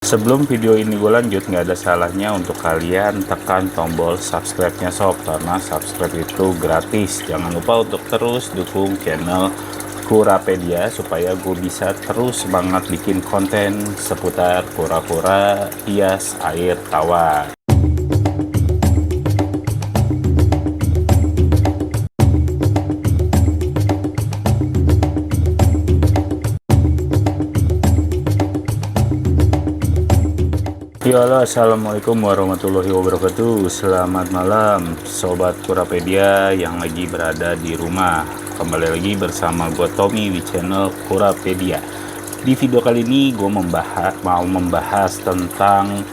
Sebelum video ini gue lanjut, nggak ada salahnya untuk kalian tekan tombol subscribe-nya sob, karena subscribe itu gratis. Jangan lupa untuk terus dukung channel Kurapedia supaya gue bisa terus semangat bikin konten seputar kura-kura hias air tawar. Halo, assalamualaikum warahmatullahi wabarakatuh. Selamat malam sobat Kurapedia yang lagi berada di rumah. Kembali lagi bersama gue Tommy di channel Kurapedia. Di video kali ini gue mau membahas tentang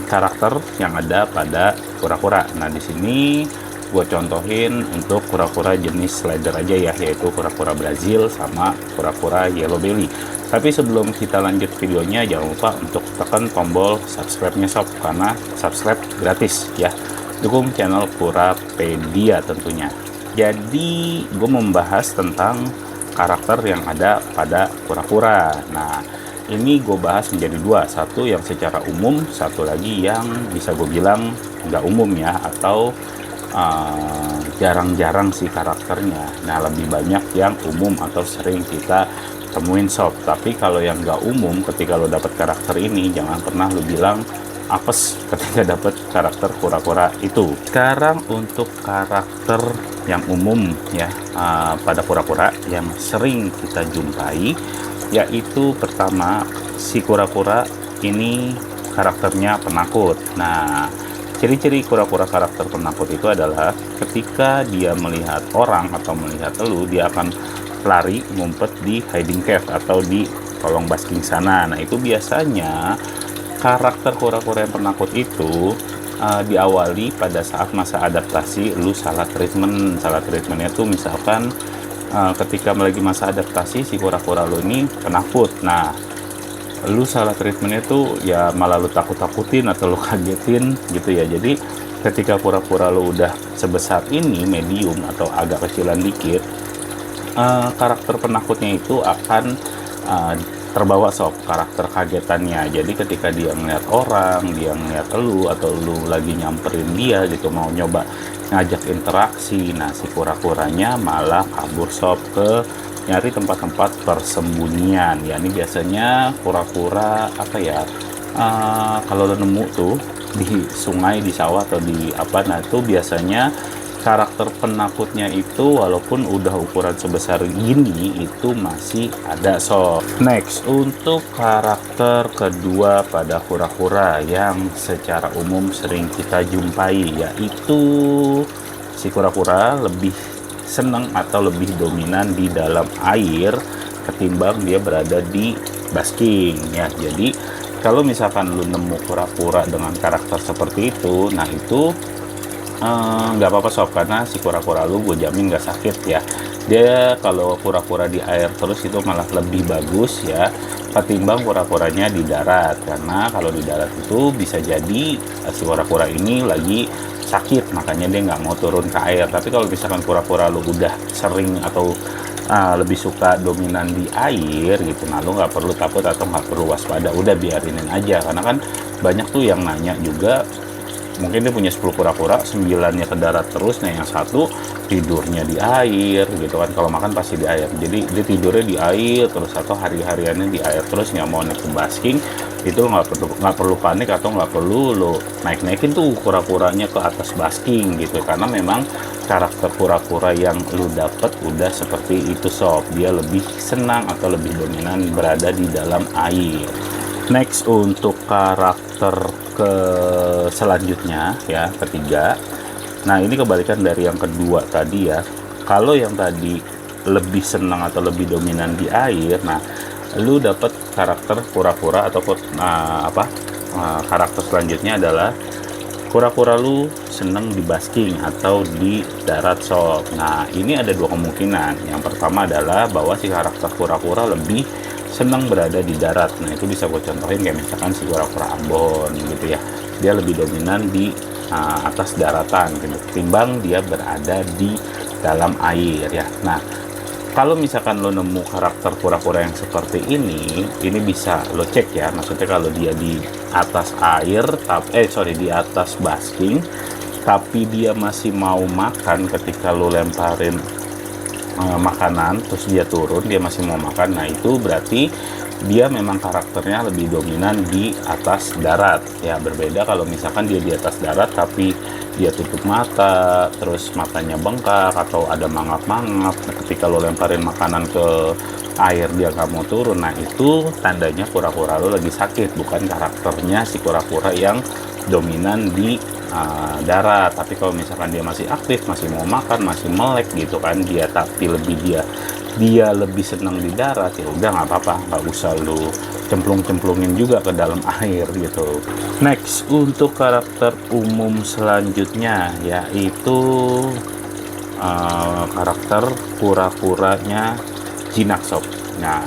karakter yang ada pada kura-kura. Nah, di sini gue contohin untuk kura-kura jenis slider aja ya, yaitu kura-kura Brazil sama kura-kura yellow belly. Tapi sebelum kita lanjut videonya, jangan lupa untuk tekan tombol subscribe-nya sob, karena subscribe gratis ya. Dukung channel Kurapedia tentunya. Jadi gue membahas tentang karakter yang ada pada kura-kura. Nah, ini gue bahas menjadi dua, satu yang secara umum, satu lagi yang bisa gue bilang nggak umum ya, atau jarang-jarang sih karakternya. Nah, lebih banyak yang umum atau sering kita temuin sob. Tapi kalau yang nggak umum, ketika lo dapet karakter ini, jangan pernah lo bilang apes ketika dapet karakter kura-kura itu. Sekarang untuk karakter yang umum ya, pada kura-kura yang sering kita jumpai, yaitu pertama, si kura-kura ini karakternya penakut. Nah, ciri-ciri kura-kura karakter penakut itu adalah ketika dia melihat orang atau melihat elu, dia akan lari ngumpet di hiding cave atau di kolong basking sana. Nah, itu biasanya karakter kura-kura yang penakut itu diawali pada saat masa adaptasi lu salah treatment. Salah treatmentnya tuh misalkan ketika lagi masa adaptasi si kura-kura lu ini penakut. Nah, lu salah treatmentnya tuh ya malah lu takut-takutin atau lu kagetin gitu ya. Jadi ketika kura-kura lu udah sebesar ini, medium atau agak kecilan dikit, karakter penakutnya itu akan terbawa sob karakter kagetannya. Jadi ketika dia ngeliat orang, dia ngeliat elu, atau lu lagi nyamperin dia gitu, mau nyoba ngajak interaksi, nah si kura-kuranya malah kabur sob ke nyari tempat-tempat persembunyian. Ya, ini biasanya kura-kura apa ya, kalau lo nemu tuh di sungai, di sawah, atau di apa, nah itu biasanya karakter penakutnya itu walaupun udah ukuran sebesar gini itu masih ada sob. Next, untuk karakter kedua pada kura-kura yang secara umum sering kita jumpai, yaitu si kura-kura lebih senang atau lebih dominan di dalam air ketimbang dia berada di basking ya. Jadi kalau misalkan lu nemu kura-kura dengan karakter seperti itu, nah itu nggak apa-apa sob, karena si kura-kura lu gue jamin nggak sakit ya. Dia kalau kura-kura di air terus itu malah lebih bagus ya ketimbang kura-kuranya di darat, karena kalau di darat itu bisa jadi si kura-kura ini lagi sakit, makanya dia nggak mau turun ke air. Tapi kalau misalkan kura-kura lu udah sering atau lebih suka dominan di air gitu, nah lu nggak perlu takut atau nggak perlu waspada, udah biarinin aja. Karena kan banyak tuh yang nanya juga, mungkin dia punya 10 kura-kura, 9-nya ke darat terus, nah yang satu tidurnya di air gitu kan, kalau makan pasti di air, jadi dia tidurnya di air terus atau hari-hariannya di air terus, nggak mau naik ke basking. Itu nggak perlu panik atau nggak perlu lo naik-naikin tuh kura-kuranya ke atas basking gitu, karena memang karakter kura-kura yang lu dapet udah seperti itu sob, dia lebih senang atau lebih dominan berada di dalam air. Next, untuk karakter selanjutnya ya, ketiga. Nah, ini kebalikan dari yang kedua tadi ya. Kalau yang tadi lebih senang atau lebih dominan di air, nah lu dapat karakter kura-kura atau karakter selanjutnya adalah kura-kura lu seneng di basking atau di darat sob. Nah, ini ada dua kemungkinan. Yang pertama adalah bahwa si karakter kura-kura lebih senang berada di darat. Nah, itu bisa gue contohin kayak misalkan si kura-kura Ambon gitu ya, dia lebih dominan di atas daratan gitu ketimbang dia berada di dalam air ya. Nah, Kalau misalkan lo nemu karakter kura-kura yang seperti ini bisa lo cek ya. Maksudnya kalau dia di atas air, di atas basking, tapi dia masih mau makan ketika lo lemparin makanan, terus dia turun, dia masih mau makan. Nah itu berarti dia memang karakternya lebih dominan di atas darat ya. Berbeda kalau misalkan dia di atas darat tapi dia tutup mata, terus matanya bengkak atau ada mangap-mangap. Nah, ketika lo lemparin makanan ke air dia nggak mau turun, nah itu tandanya kura-kura lo lagi sakit, bukan karakternya si kura-kura yang dominan di darat. Tapi kalau misalkan dia masih aktif, masih mau makan, masih melek gitu kan dia, tapi dia lebih senang di darat, ya udah nggak apa-apa, nggak usah lu cemplung-cemplungin juga ke dalam air gitu. Next, untuk karakter umum selanjutnya yaitu karakter kura-kuranya jinak sob. Nah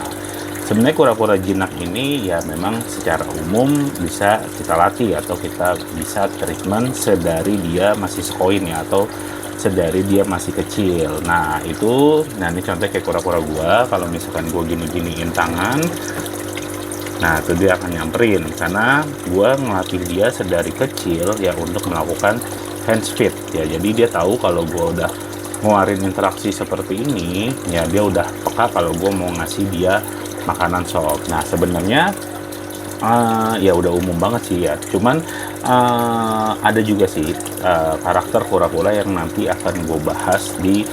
sebenarnya kura-kura jinak ini ya memang secara umum bisa kita latih atau kita bisa treatment sedari dia masih sekoin ya, atau sedari dia masih kecil. Nah itu, nah ini contohnya kayak kura-kura gua, kalau misalkan gua gini-giniin tangan, nah itu dia akan nyamperin karena gua ngelatih dia sedari kecil ya untuk melakukan hand speed ya. Jadi dia tahu kalau gua udah ngeluarin interaksi seperti ini ya, dia udah peka kalau gua mau ngasih dia makanan sop. Nah sebenarnya ya udah umum banget sih ya, cuman ada juga sih karakter kura-kura yang nanti akan gue bahas di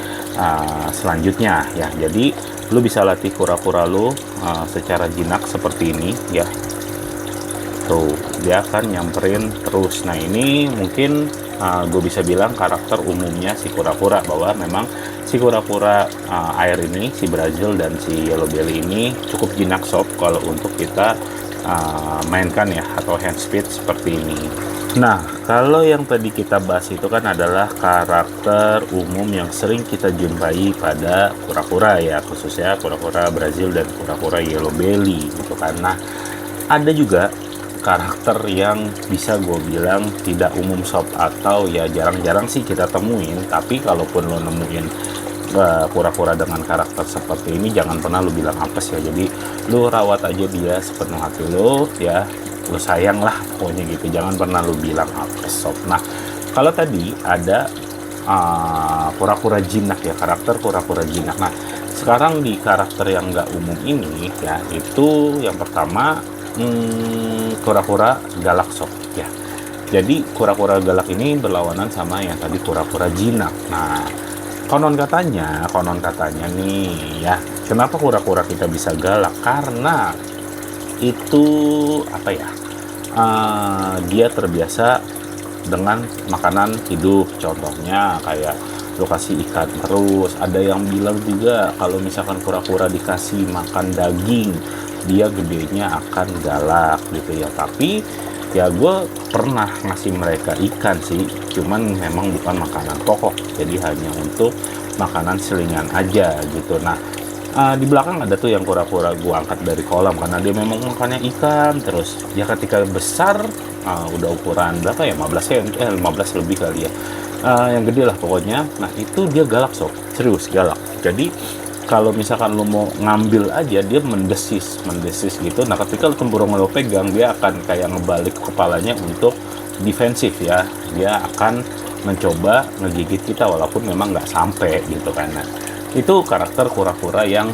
selanjutnya ya. Jadi lu bisa latih kura-kura lu secara jinak seperti ini ya, tuh dia akan nyamperin terus. Nah ini mungkin gue bisa bilang karakter umumnya si kura-kura, bahwa memang si kura-kura air ini, si Brazil dan si yellow belly ini cukup jinak sob kalau untuk kita mainkan ya, atau hand speed seperti ini. Nah kalau yang tadi kita bahas itu kan adalah karakter umum yang sering kita jumpai pada kura-kura ya, khususnya kura-kura Brazil dan kura-kura yellow belly gitu kan. Nah ada juga karakter yang bisa gue bilang tidak umum sob, atau ya jarang-jarang sih kita temuin. Tapi kalaupun lo nemuin kura-kura dengan karakter seperti ini, jangan pernah lu bilang apes ya. Jadi lu rawat aja dia sepenuh hati lu ya, lu sayang lah pokoknya gitu, jangan pernah lu bilang apes sob. Nah kalau tadi ada kura-kura jinak ya, karakter kura-kura jinak. Nah sekarang di karakter yang nggak umum ini ya, itu yang pertama kura-kura galak sob ya. Jadi kura-kura galak ini berlawanan sama yang tadi kura-kura jinak. Nah konon katanya nih ya, kenapa kura-kura kita bisa galak? Karena itu apa ya, dia terbiasa dengan makanan hidup. Contohnya kayak lo kasih ikan terus. Ada yang bilang juga kalau misalkan kura-kura dikasih makan daging, dia gedenya akan galak gitu ya. Tapi ya gue pernah ngasih mereka ikan sih, cuman memang bukan makanan pokok, jadi hanya untuk makanan selingan aja gitu. Nah di belakang ada tuh yang kura-kura gue angkat dari kolam karena dia memang makannya ikan terus ya. Ketika besar udah ukuran berapa ya, 15 lebih kali ya, yang gede lah pokoknya. Nah itu dia galak sob, serius galak. Jadi kalau misalkan lo mau ngambil aja, dia mendesis gitu. Nah ketika lo tempurung lo pegang, dia akan kayak ngebalik kepalanya untuk defensif ya. Dia akan mencoba ngegigit kita walaupun memang nggak sampai gitu kan. Nah itu karakter kura-kura yang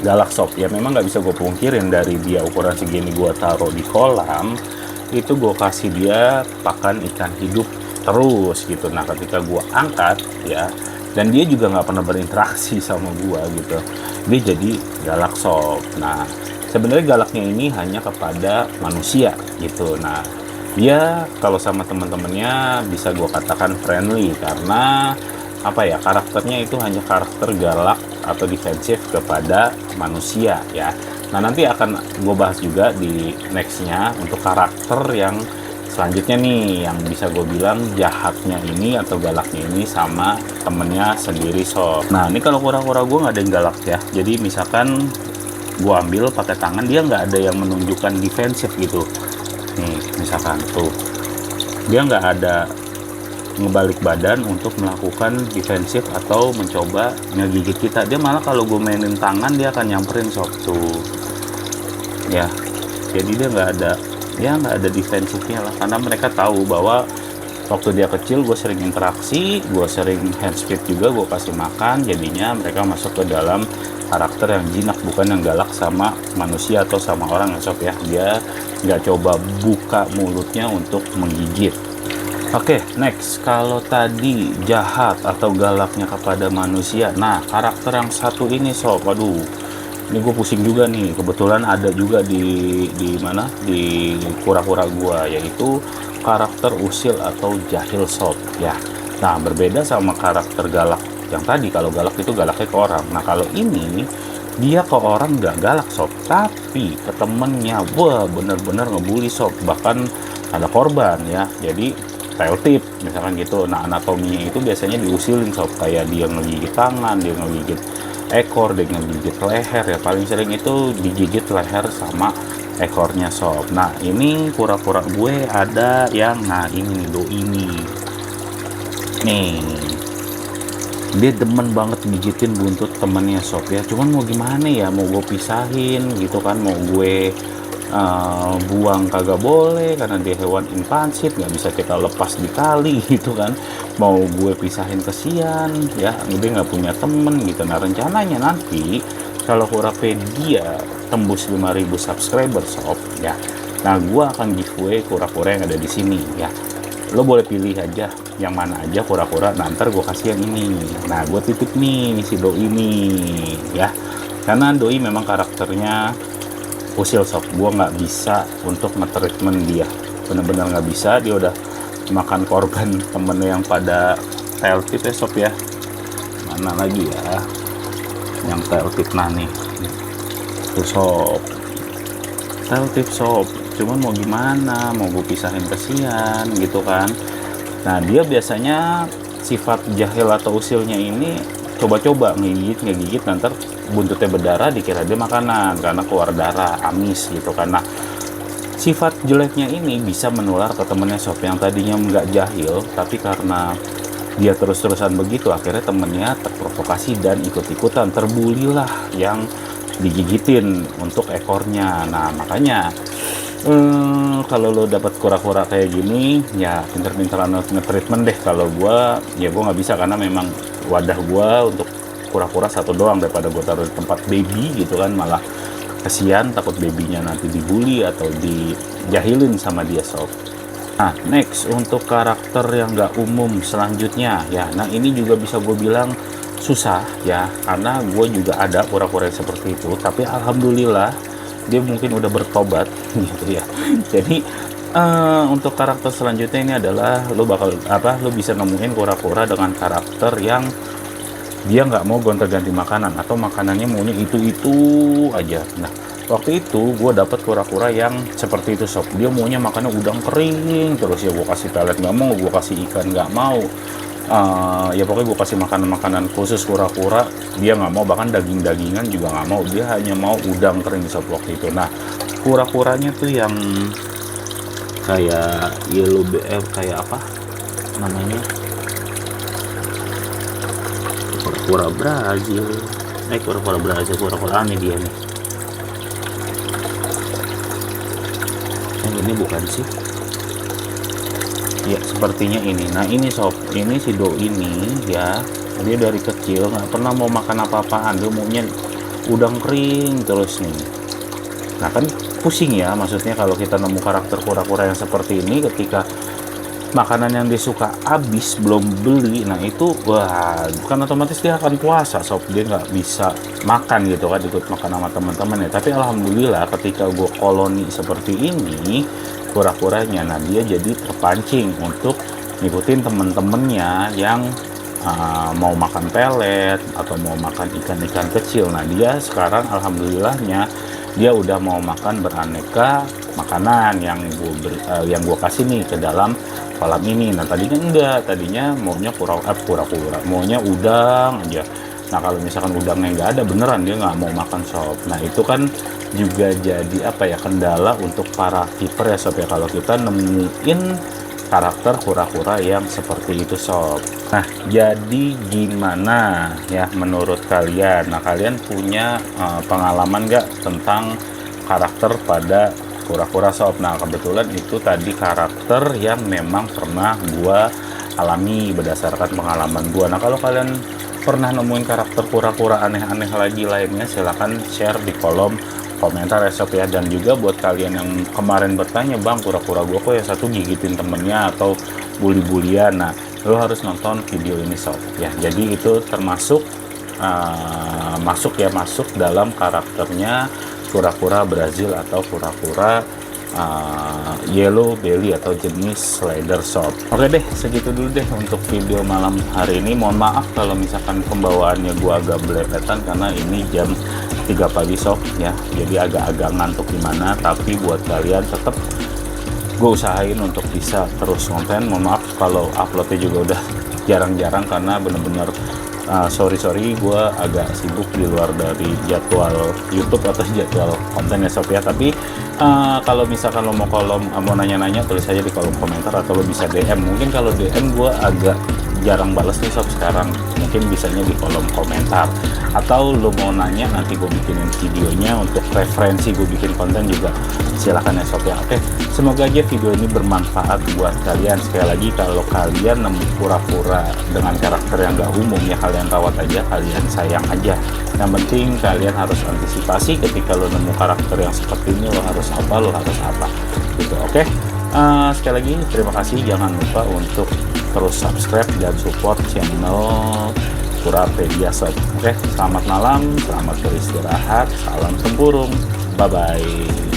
galak sob ya. Memang nggak bisa gue pungkirin, dari dia ukuran segini gue taruh di kolam, itu gue kasih dia pakan ikan hidup terus gitu. Nah ketika gue angkat ya, dan dia juga nggak pernah berinteraksi sama gua gitu, dia jadi galak sob. Nah sebenarnya galaknya ini hanya kepada manusia gitu. Nah dia kalau sama teman-temannya bisa gua katakan friendly, karena apa ya, karakternya itu hanya karakter galak atau defensif kepada manusia ya. Nah nanti akan gue bahas juga di nextnya untuk karakter yang selanjutnya nih, yang bisa gue bilang jahatnya ini atau galaknya ini sama temennya sendiri sob. Nah ini kalau kura-kura gue nggak ada yang galak ya. Jadi misalkan gue ambil pakai tangan, dia nggak ada yang menunjukkan defensif gitu. Nih misalkan tuh, dia nggak ada ngebalik badan untuk melakukan defensif atau mencoba ngegigit kita. Dia malah kalau gue mainin tangan dia akan nyamperin sob tuh ya. Jadi dia nggak ada defensifnya lah, karena mereka tahu bahwa waktu dia kecil gue sering interaksi, gue sering hand speed juga, gue kasih makan, jadinya mereka masuk ke dalam karakter yang jinak, bukan yang galak sama manusia atau sama orang ya sob ya. Dia nggak coba buka mulutnya untuk menggigit. Oke, next, kalau tadi jahat atau galaknya kepada manusia, nah karakter yang satu ini sob, waduh, ini gue pusing juga nih. Kebetulan ada juga di mana, di kura-kura gua, yaitu karakter usil atau jahil sob ya. Nah berbeda sama karakter galak yang tadi. Kalau galak itu galaknya ke orang, nah kalau ini dia ke orang nggak galak sob, tapi ke temennya wah bener-bener ngebully sob, bahkan ada korban ya. Jadi tail tip misalkan gitu. Nah anatominya itu biasanya diusilin sob, kayak dia ngegigit tangan, dia ngegigit ekor, dia ngegigit leher ya. Paling sering itu digigit leher sama ekornya sob. Nah ini kura-kura gue ada yang, nah ini doi nih, dia demen banget gigitin buntut temennya sob ya. Cuman mau gimana ya, mau gue pisahin gitu kan, mau gue buang kagak boleh karena dia hewan infansit, nggak bisa kita lepas di kali gitu kan. Mau gue pisahin kesian ya, dia nggak punya temen gitu. Nah rencananya nanti kalau Kurapedia tembus 5.000 subscriber sob ya, nah gue akan giveaway kura-kura yang ada di sini ya. Lo boleh pilih aja yang mana aja kura-kura, nah ntar gue kasih yang ini. Nah gue titip nih si doi ini ya, karena doi memang karakternya usil sob. Gue nggak bisa untuk nge-treatment dia, bener-bener nggak bisa. Dia udah makan korban temennya yang pada tail tip ya sob ya. Mana lagi ya yang tail tip, nah nih tuh sob, tail tip sob. Cuman mau gimana, mau gue pisahin kesian gitu kan. Nah dia biasanya sifat jahil atau usilnya ini coba-coba ngegigit, nanti buntutnya berdarah, dikira dia makanan karena keluar darah, amis gitu kan. Nah sifat jeleknya ini bisa menular ke temennya sob, yang tadinya nggak jahil, tapi karena dia terus-terusan begitu, akhirnya temennya terprovokasi dan ikut-ikutan terbulilah yang digigitin untuk ekornya. Nah makanya kalau lo dapat kura-kura kayak gini ya pinter-pinteran nge-treatment deh. Kalau gua ya gua nggak bisa, karena memang wadah gua untuk kura-kura satu doang, daripada gua taruh di tempat baby gitu kan, malah kesian, takut babynya nanti dibully atau dijahilin sama dia sob. Nah next, untuk karakter yang nggak umum selanjutnya ya, nah ini juga bisa gue bilang susah ya, karena gue juga ada kura-kura seperti itu, tapi alhamdulillah dia mungkin udah bertobat gitu ya. Jadi untuk karakter selanjutnya ini adalah lo bisa nemuin kura-kura dengan karakter yang dia nggak mau gonta-ganti makanan, atau makanannya maunya itu aja. Nah waktu itu gue dapet kura-kura yang seperti itu sob. Dia maunya makannya udang kering terus ya, gue kasih pelet nggak mau, gue kasih ikan nggak mau, ya pokoknya gue kasih makanan khusus kura-kura dia nggak mau, bahkan daging-dagingan juga nggak mau, dia hanya mau udang kering sob waktu itu. Nah kura-kuranya tuh yang kayak yellow BF, kayak apa namanya, kura-kura Brazil, kura-kura aneh dia nih. Ini bukan sih ya, sepertinya ini. Nah ini sob, ini si doi ini ya, dia dari kecil nggak pernah mau makan apa-apaan, dia maunya udang kering terus nih. Nah kan pusing ya, maksudnya kalau kita nemu karakter kura-kura yang seperti ini, ketika makanan yang dia suka habis belum beli, nah itu wah, bukan otomatis dia akan puasa sob, dia nggak bisa makan gitu kan, ikut makan sama teman-teman ya. Tapi alhamdulillah ketika gue koloni seperti ini kura-kuranya, nah dia jadi terpancing untuk ngikutin temen-temennya yang mau makan pelet atau mau makan ikan-ikan kecil. Nah dia sekarang alhamdulillahnya dia udah mau makan beraneka makanan yang gue kasih nih ke dalam kolam ini. Nah tadinya enggak, tadinya maunya kura-kura maunya udang aja. Nah kalau misalkan udangnya nggak ada beneran dia nggak mau makan sob. Nah itu kan juga jadi apa ya, kendala untuk para kiper ya sob ya, kalau kita nemuin karakter kura-kura yang seperti itu sob. Nah, jadi gimana ya menurut kalian? Nah, kalian punya pengalaman nggak tentang karakter pada kura-kura sob? Nah, kebetulan itu tadi karakter yang memang pernah gua alami berdasarkan pengalaman gua. Nah, kalau kalian pernah nemuin karakter kura-kura aneh-aneh lagi lainnya, silahkan share di kolom komentar ya sob ya. Dan juga buat kalian yang kemarin bertanya, bang kura-kura gua kok ya satu gigitin temennya atau bully-bulian, nah lo harus nonton video ini sob ya. Jadi itu termasuk masuk dalam karakternya kura-kura Brazil atau kura-kura yellow belly atau jenis slider sob. Oke deh, segitu dulu deh untuk video malam hari ini. Mohon maaf kalau misalkan pembawaannya gua agak belepetan karena ini jam 3 pagi sob ya, jadi agak-agak ngantuk gimana, tapi buat kalian tetap gue usahain untuk bisa terus konten. Mohon maaf kalau uploadnya juga udah jarang-jarang karena bener-bener sorry gue agak sibuk di luar dari jadwal YouTube atau jadwal kontennya sob ya. Tapi kalau misalkan lo mau nanya-nanya, tulis aja di kolom komentar atau lo bisa DM. Mungkin kalau DM gue agak jarang balas nih sob sekarang, mungkin bisanya di kolom komentar. Atau lo mau nanya, nanti gue bikinin videonya untuk referensi gue bikin konten juga, silahkan ya sob ya. Oke, semoga aja video ini bermanfaat buat kalian. Sekali lagi, kalau kalian nemu kura-kura dengan karakter yang gak umum ya, kalian rawat aja, kalian sayang aja. Yang penting kalian harus antisipasi ketika lo nemu karakter yang seperti ini, lo harus apa gitu. Oke, sekali lagi terima kasih. Jangan lupa untuk terus subscribe dan support channel Kurapedia sob. Oke, selamat malam, selamat beristirahat, salam tempurung, bye bye.